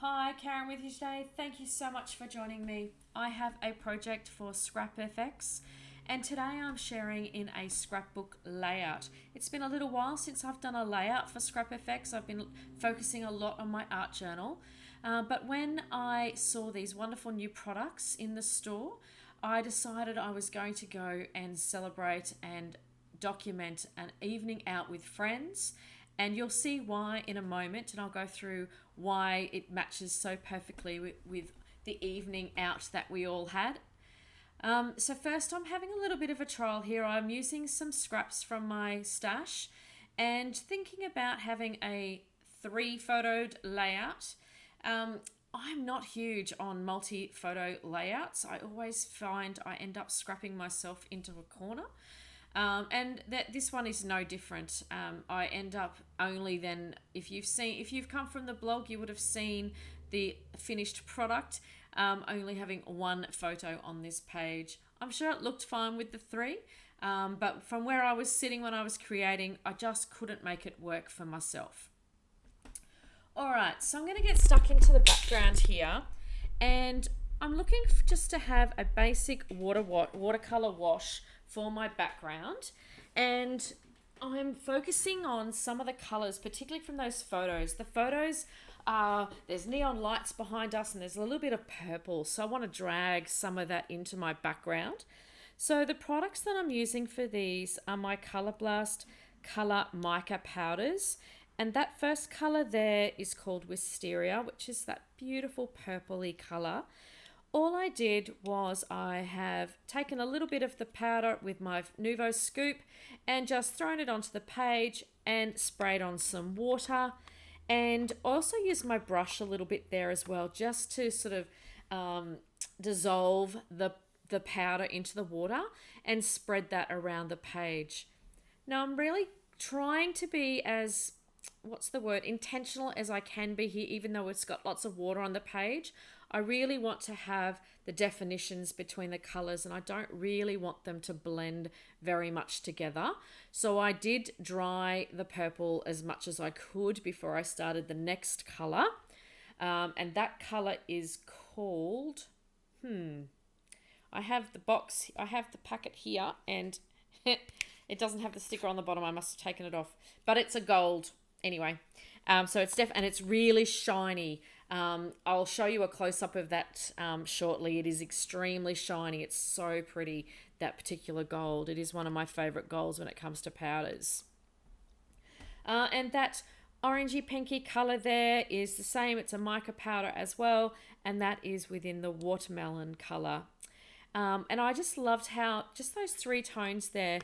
Hi, Karen with you today. Thank you so much for joining me. I have a project for Scrap FX, and today I'm sharing in a scrapbook layout. It's been a little while since I've done a layout for Scrap FX. I've been focusing a lot on my art journal, but when I saw these wonderful new products in the store, I decided I was going to go and celebrate and document an evening out with friends, and you'll see why in a moment, and I'll go through why it matches so perfectly with the evening out that we all had. So first, I'm having a little bit of a trial here. I'm using some scraps from my stash and thinking about having a 3-photoed layout. I'm not huge on multi-photo layouts. I always find I end up scrapping myself into a corner. And that this one is no different. I end up only then, if you've come from the blog, you would have seen the finished product, only having one photo on this page. I'm sure it looked fine with the 3, but from where I was sitting when I was creating, I just couldn't make it work for myself. All right, so I'm going to get stuck into the background here, and I'm looking just to have a basic watercolor wash for my background, and I'm focusing on some of the colors, particularly from those photos. The photos are, there's neon lights behind us and there's a little bit of purple, so I want to drag some of that into my background. So the products that I'm using for these are my Color Blast Color Mica Powders, and that first color there is called Wisteria, which is that beautiful purpley color. All I did was I have taken a little bit of the powder with my Nuvo scoop and just thrown it onto the page and sprayed on some water, and also used my brush a little bit there as well, just to sort of dissolve the powder into the water and spread that around the page. Now I'm really trying to be as, intentional as I can be here, even though it's got lots of water on the page. I really want to have the definitions between the colors, and I don't really want them to blend very much together. So I did dry the purple as much as I could before I started the next color. And that color is called, I have the packet here, and it doesn't have the sticker on the bottom. I must have taken it off, but it's a gold anyway. So it's and it's really shiny. I'll show you a close-up of that shortly. It is extremely shiny. It's so pretty, that particular gold. It is one of my favorite golds when it comes to powders. And that orangey pinky color there is the same. It's a mica powder as well, and that is within the watermelon color. And I just loved how just those 3 tones there.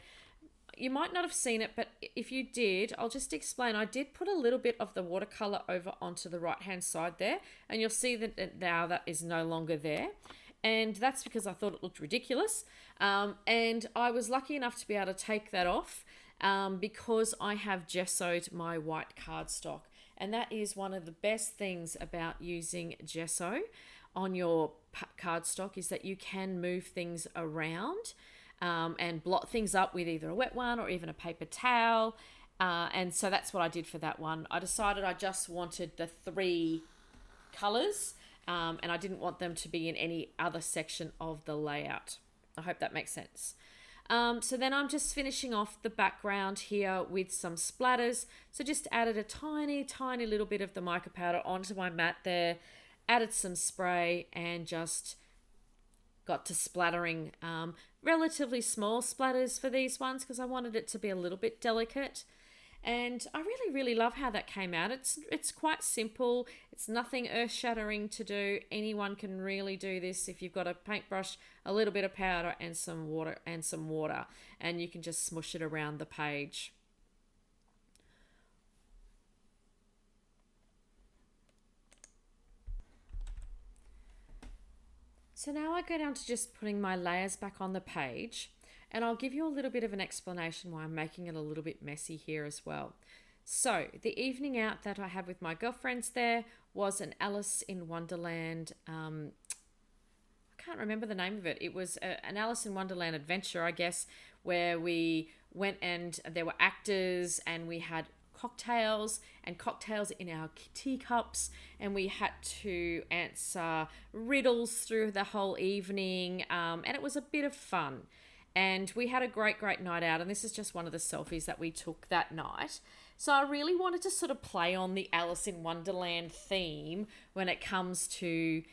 You might not have seen it, but if you did, I'll just explain. I did put a little bit of the watercolor over onto the right-hand side there, and you'll see that now that is no longer there. And that's because I thought it looked ridiculous. And I was lucky enough to be able to take that off because I have gessoed my white cardstock. And that is one of the best things about using gesso on your cardstock, is that you can move things around. And blot things up with either a wet one or even a paper towel. And so that's what I did for that one. I decided I just wanted the 3 colors, and I didn't want them to be in any other section of the layout. I hope that makes sense. So then I'm just finishing off the background here with some splatters. So just added a tiny, tiny little bit of the mica powder onto my mat there, added some spray, and just got to splattering relatively small splatters for these ones because I wanted it to be a little bit delicate. And I really, really love how that came out. It's quite simple. It's nothing earth-shattering to do. Anyone can really do this if you've got a paintbrush, a little bit of powder, and some water, and you can just smush it around the page. So now I go down to just putting my layers back on the page, and I'll give you a little bit of an explanation why I'm making it a little bit messy here as well. So the evening out that I had with my girlfriends there was an Alice in Wonderland, I can't remember the name of it. It was an Alice in Wonderland adventure, I guess, where we went and there were actors and we had cocktails and cocktails in our teacups, and we had to answer riddles through the whole evening, and it was a bit of fun. And we had a great night out, and this is just one of the selfies that we took that night. So I really wanted to sort of play on the Alice in Wonderland theme when it comes to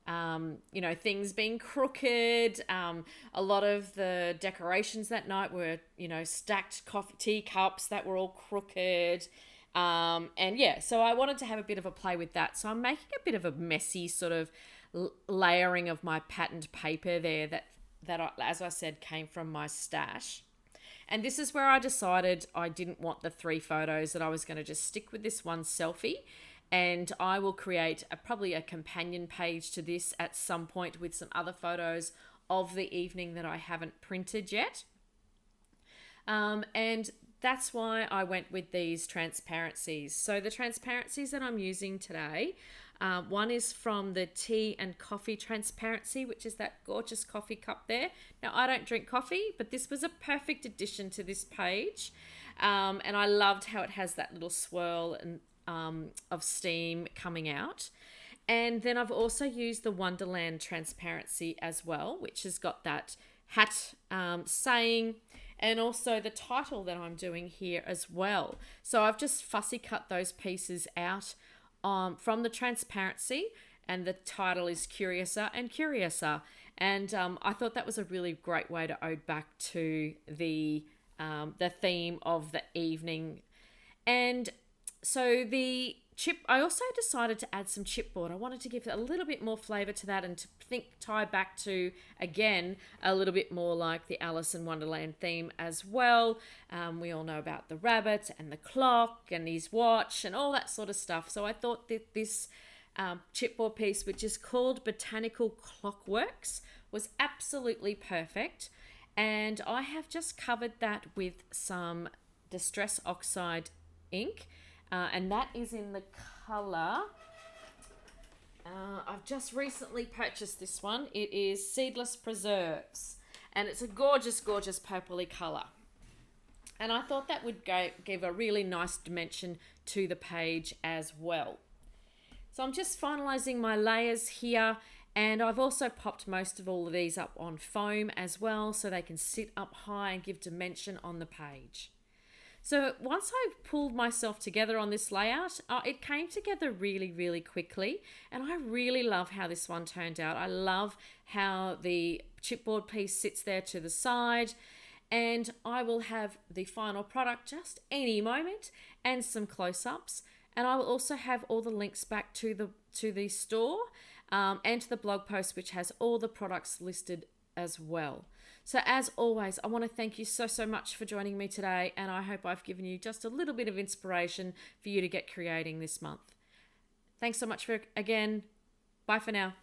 things being crooked. A lot of the decorations that night were, stacked coffee teacups that were all crooked. So I wanted to have a bit of a play with that. So I'm making a bit of a messy sort of layering of my patterned paper there that as I said, came from my stash. And this is where I decided I didn't want the 3 photos, that I was going to just stick with this one selfie. And I will create probably a companion page to this at some point with some other photos of the evening that I haven't printed yet. And that's why I went with these transparencies. So the transparencies that I'm using today, one is from the tea and coffee transparency, which is that gorgeous coffee cup there. Now, I don't drink coffee, but this was a perfect addition to this page. And I loved how it has that little swirl and of steam coming out. And then I've also used the Wonderland transparency as well, which has got that hat saying, and also the title that I'm doing here as well. So I've just fussy cut those pieces out from the transparency, and the title is Curiouser and Curiouser. And I thought that was a really great way to ode back to the theme of the evening. And so I also decided to add some chipboard. I wanted to give a little bit more flavour to that, and to tie back to, again, a little bit more like the Alice in Wonderland theme as well. We all know about the rabbit and the clock and his watch and all that sort of stuff. So I thought that this chipboard piece, which is called Botanical Clockworks, was absolutely perfect. And I have just covered that with some Distress Oxide ink. And that is in the colour, I've just recently purchased this one. It is Seedless Preserves, and it's a gorgeous purpley colour. And I thought that would give a really nice dimension to the page as well. So I'm just finalising my layers here, and I've also popped most of all of these up on foam as well, so they can sit up high and give dimension on the page. So once I pulled myself together on this layout, it came together really quickly, and I really love how this one turned out. I love how the chipboard piece sits there to the side, and I will have the final product just any moment and some close-ups, and I will also have all the links back to the store and to the blog post, which has all the products listed as well. So as always, I want to thank you so much for joining me today, and I hope I've given you just a little bit of inspiration for you to get creating this month. Thanks so much again. Bye for now.